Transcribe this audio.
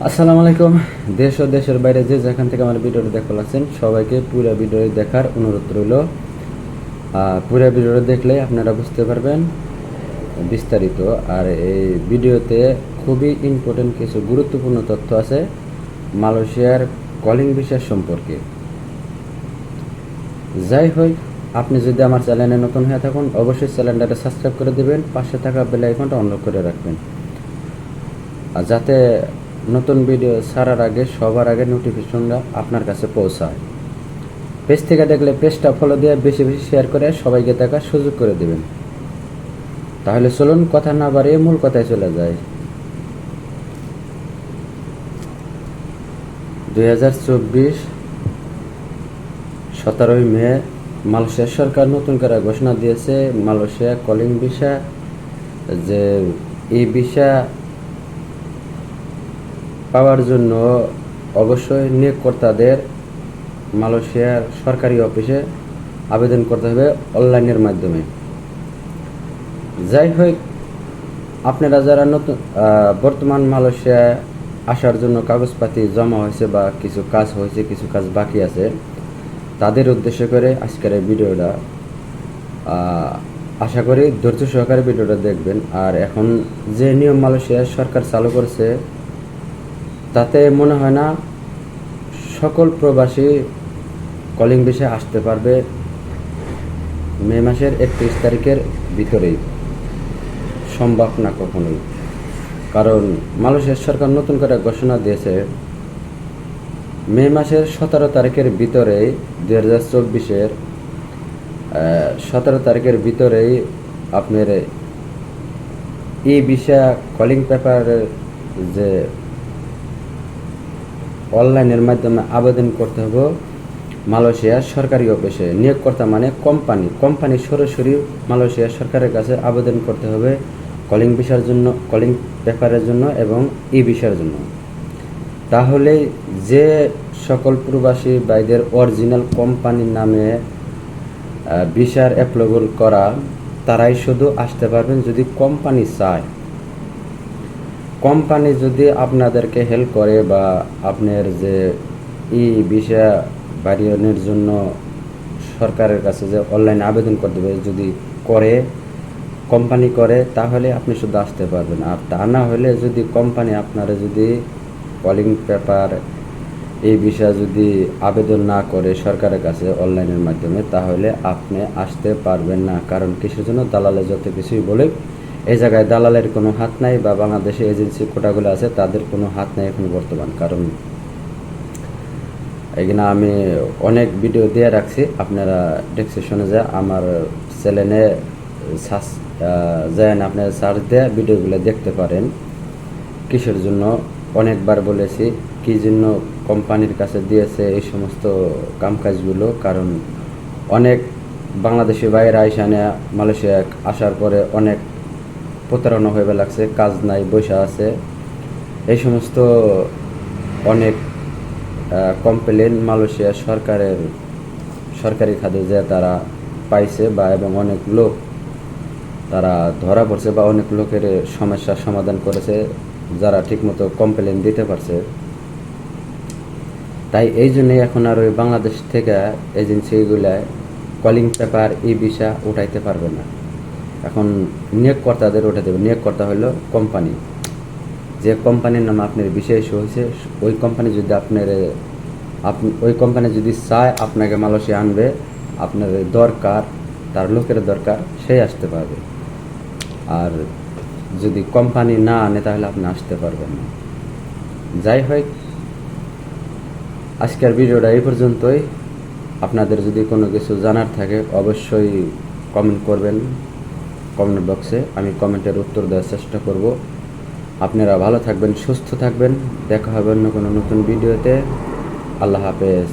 আসসালামু আলাইকুম। দেশ ও দেশের বাইরে যে যেখান থেকে আমার ভিডিওটি দেখতে লাগছেন সবাইকে পুরো ভিডিওটি দেখার অনুরোধ রইল। পুরো ভিডিওটি দেখলে আপনারা বুঝতে পারবেন বিস্তারিত। আর এই ভিডিওতে খুবই ইম্পর্টেন্ট কিছু গুরুত্বপূর্ণ তথ্য আছে মালয়েশিয়ার কলিং ভিসা সম্পর্কে। যাই হোক, আপনি যদি আমার চ্যানেলে নতুন হয়ে থাকুন অবশ্যই চ্যানেলটাকে সাবস্ক্রাইব করে দেবেন, পাশে থাকা বেল আইকনটা অন করে রাখবেন, আর যাতে নতুন ভিডিও ছাড়ার আগে সবার আগে নোটিফিকেশনটা আপনার কাছে পৌঁছায়। পেজ থেকে দেখলে পেজটা ফলো দিয়ে বেশি বেশি শেয়ার করে সবাইকে দেখার সুযোগ করে দেবেন। তাহলে চলুন কথা না বাড়িয়ে মূল কথায় চলে যায়। 2024 17 মে মালয়েশিয়া সরকার নতুন করে ঘোষণা দিয়েছে মালয়েশিয়া কলিং ভিসা, যে এই ভিসা পাওয়ার জন্য অবশ্যই নিয়োগকর্তাদের মালয়েশিয়ার সরকারি অফিসে আবেদন করতে হবে অনলাইনের মাধ্যমে। যাই হোক, আপনারা যারা নতুন বর্তমান মালয়েশিয়ায় আসার জন্য কাগজপাতি জমা হয়েছে বা কিছু কাজ হয়েছে, কিছু কাজ বাকি আছে, তাদের উদ্দেশ্য করে আজকের এই ভিডিওটা। আশা করি ধৈর্য সহকারে ভিডিওটা দেখবেন। আর এখন যে নিয়ম মালয়েশিয়ার সরকার চালু করেছে তাতে মনে হয় না সকল প্রবাসী কলিং ভিসায় আসতে পারবে মে মাসের 31 তারিখের ভিতরেই। সম্ভব না কখনোই, কারণ মালয়েশিয়ার সরকার নতুন করে ঘোষণা দিয়েছে মে মাসের 17 তারিখের ভিতরেই 2024-এর 17 তারিখের ভিতরেই আপনার ই ভিসা কলিং পেপারের যে অনলাইনের মাধ্যমে আবেদন করতে হবে মালয়েশিয়ার সরকারি অফিসে। নিয়োগকর্তা মানে কোম্পানি সরাসরি মালয়েশিয়ার সরকারের কাছে আবেদন করতে হবে কলিং ভিসার জন্য, কলিং পেপারের জন্য এবং ই ভিসার জন্য। তাহলে যে সকল প্রবাসী ভাইদের অরিজিনাল কোম্পানির নামে ভিসার অ্যাপ্রুভাল করা, তারাই শুধু আসতে পারবেন যদি কোম্পানি চায়। কোম্পানি যদি আপনাদেরকে হেল্প করে বা আপনার যে ই ভিসা বাড়িয়ানোর জন্য সরকারের কাছে যে অনলাইনে আবেদন করতে হবে, যদি কোম্পানি করে তাহলে আপনি শুধু আসতে পারবেন। আর তা না হলে যদি কোম্পানি আপনারা যদি কলিং পেপার এই বিষয়ে যদি আবেদন না করে সরকারের কাছে অনলাইনের মাধ্যমে, তাহলে আপনি আসতে পারবেন না। কারণ কিসের জন্য? দালালে যত কিছুই বলে, এই জায়গায় দালালের কোনো হাত নাই, বা বাংলাদেশে এজেন্সি কোটাগুলো আছে তাদের কোনো হাত নাই এখন বর্তমান। কারণ এখানে আমি অনেক ভিডিও দিয়ে রাখছি, আপনারা ডেসক্রিপশনে যায় আমার চ্যানেলে যায় না, আপনারা সার্চ দিয়ে ভিডিওগুলো দেখতে পারেন। কিসের জন্য অনেকবার বলেছি, কী জন্য কোম্পানির কাছে দিয়েছে এই সমস্ত কামকাজগুলো। কারণ অনেক বাংলাদেশি ভাইয়েরা আইসানে মালয়েশিয়া আসার পরে অনেক প্রতারণা হয়ে লাগছে, কাজ নাই, বসে আছে। এই সমস্ত অনেক কমপ্লেন মালয়েশিয়া সরকারি খাতে যে তারা পাইছে, বা এবং অনেক লোক তারা ধরা পড়ছে, বা অনেক লোকের সমস্যার সমাধান করেছে যারা ঠিকমতো কমপ্লেন দিতে পারছে। তাই এই জন্যই এখন আর ওই বাংলাদেশ থেকে এজেন্সিগুলায় কলিং পেপার ই ভিসা উঠাইতে পারবে না। এখন নিয়োগকর্তাদের উঠে দেবে। নিয়োগকর্তা হলো কোম্পানি। যে কোম্পানির নামে আপনার ভিসা ইস্যু হয়েছে, ওই কোম্পানি যদি ওই কোম্পানি যদি চায় আপনাকে মালয়েশিয়া আনবে, আপনার দরকার, তার লোকের দরকার, সেই আসতে পারবে। আর যদি কোম্পানি না আনে তাহলে আপনি আসতে পারবেন না। যাই হোক, আজকের ভিডিওটা এই পর্যন্তই। আপনাদের যদি কোনো কিছু জানার থাকে অবশ্যই কমেন্ট করবেন কমেন্ট বক্সে, আমি কমেন্টের উত্তর দেওয়ার চেষ্টা করব। আপনারা ভালো থাকবেন, সুস্থ থাকবেন। দেখা হবে অন্য কোনো নতুন ভিডিওতে। আল্লাহ হাফেজ।